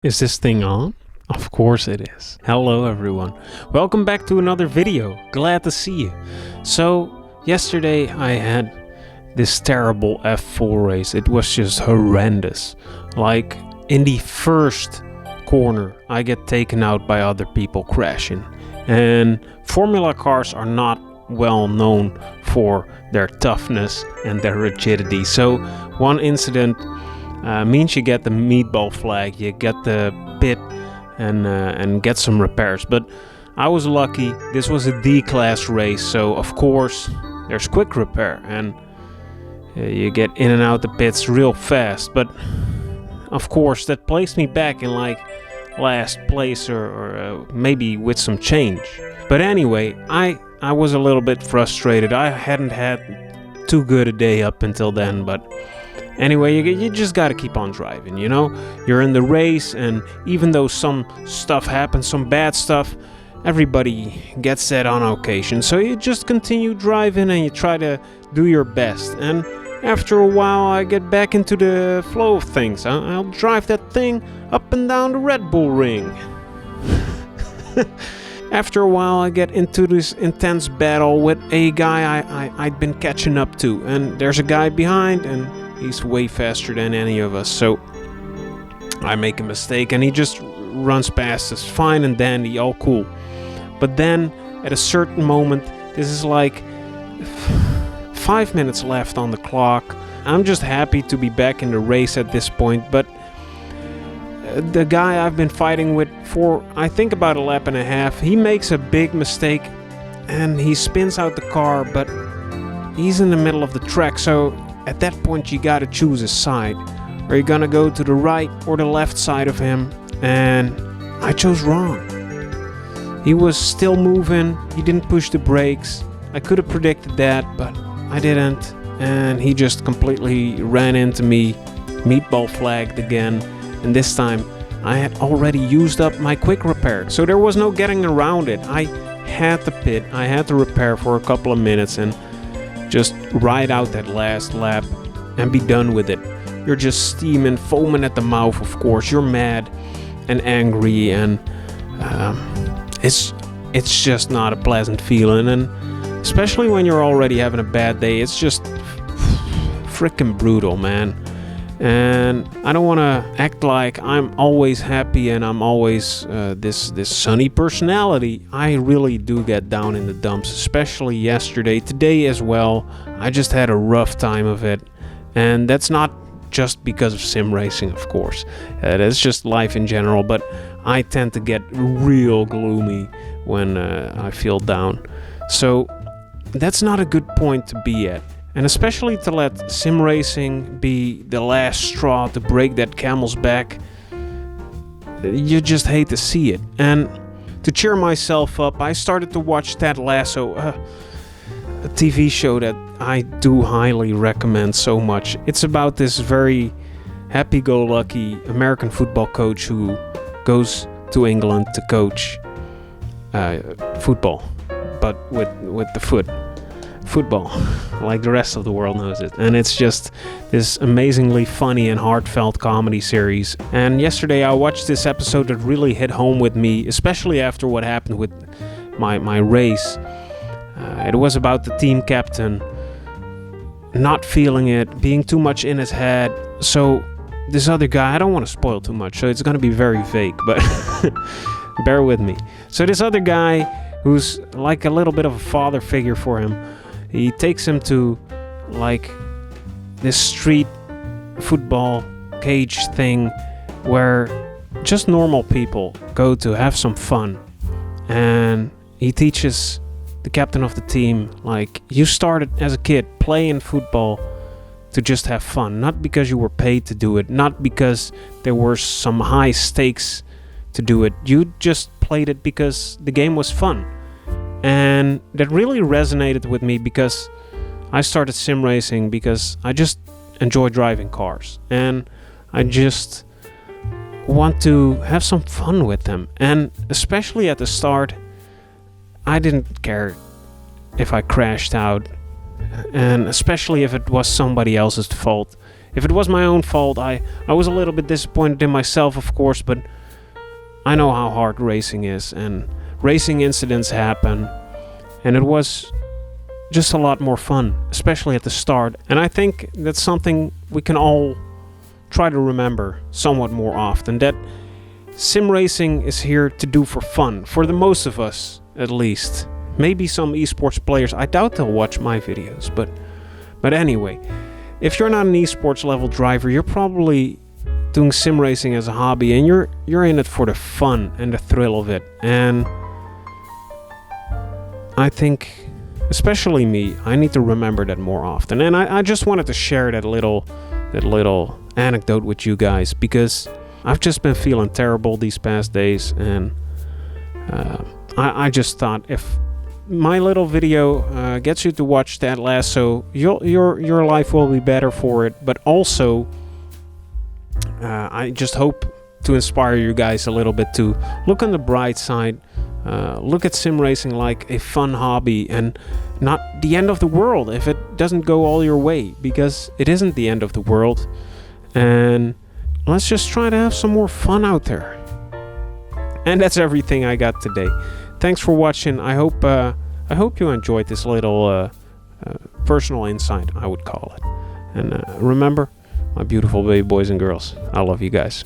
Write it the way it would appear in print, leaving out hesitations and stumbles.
Is this thing on? Of course it is. Hello everyone. Welcome back to another video. Glad to see you. So, yesterday I had this terrible F4 race. It was just horrendous. Like, in the first corner, I get taken out by other people crashing. And Formula cars are not well known for their toughness and their rigidity. So, one incident means you get the meatball flag, you get the pit and get some repairs. But I was lucky. This was a D-class race, so of course there's quick repair and you get in and out the pits real fast. But of course that placed me back in like last place or maybe with some change. But anyway, I was a little bit frustrated. I hadn't had too good a day up until then, but anyway, you just gotta keep on driving, you know? You're in the race, and even though some stuff happens, some bad stuff, everybody gets that on occasion. So you just continue driving and you try to do your best. And after a while, I get back into the flow of things. I'll drive that thing up and down the Red Bull ring. After a while, I get into this intense battle with a guy I'd been catching up to. And there's a guy behind, and he's way faster than any of us, so I make a mistake and he just runs past us, fine and dandy, all cool. But then, at a certain moment, this is like 5 minutes left on the clock. I'm just happy to be back in the race at this point, but the guy I've been fighting with for, I think, about a lap and a half, he makes a big mistake and he spins out the car, but he's in the middle of the track, so at that point you gotta choose a side. Are you gonna go to the right or the left side of him? And I chose wrong. He was still moving, he didn't push the brakes. I could have predicted that, but I didn't. And he just completely ran into me, meatball flagged again. And this time I had already used up my quick repair, so there was no getting around it. I had to pit, I had to repair for a couple of minutes and just ride out that last lap and be done with it. You're just steaming, foaming at the mouth, of course. You're mad and angry, and it's just not a pleasant feeling. And especially when you're already having a bad day, it's just freaking brutal, man. And I don't want to act like I'm always happy and I'm always this sunny personality. I really do get down in the dumps, especially yesterday, today as well. I just had a rough time of it, and that's not just because of sim racing, of course. That's just life in general, but I tend to get real gloomy when I feel down. So that's not a good point to be at. And especially to let sim racing be the last straw to break that camel's back, you just hate to see it. And to cheer myself up, I started to watch Ted Lasso, a TV show that I do highly recommend so much. It's about this very happy-go-lucky American football coach who goes to England to coach football, but with the football, like the rest of the world knows it. And it's just this amazingly funny and heartfelt comedy series. And yesterday I watched this episode that really hit home with me, especially after what happened with my race. It was about the team captain not feeling it, being too much in his head. So this other guy, I don't want to spoil too much, so it's going to be very vague, but bear with me. So this other guy, who's like a little bit of a father figure for him, he takes him to like this street football cage thing where just normal people go to have some fun. And he teaches the captain of the team, like, you started as a kid playing football to just have fun, not because you were paid to do it, not because there were some high stakes to do it. You just played it because the game was fun. And that really resonated with me because I started sim racing because I just enjoy driving cars and I just want to have some fun with them. And especially at the start, I didn't care if I crashed out, and especially if it was somebody else's fault. if it was my own fault, I was a little bit disappointed in myself, of course, but I know how hard racing is, and racing incidents happen, and it was just a lot more fun, especially at the start. And I think that's something we can all try to remember somewhat more often, that sim racing is here to do for fun, for the most of us at least. Maybe some esports players, I doubt they'll watch my videos, but anyway, if you're not an esports level driver, you're probably doing sim racing as a hobby, and you're in it for the fun and the thrill of it. And I think, especially me, I need to remember that more often. And I just wanted to share that little anecdote with you guys, because I've just been feeling terrible these past days, and I just thought, if my little video gets you to watch Ted Lasso, your life will be better for it. But also, I just hope to inspire you guys a little bit to look on the bright side. Look at sim racing like a fun hobby, and not the end of the world if it doesn't go all your way, because it isn't the end of the world. And let's just try to have some more fun out there. And that's everything I got today. Thanks for watching. I hope you enjoyed this little personal insight, I would call it. And remember, my beautiful baby boys and girls, I love you guys.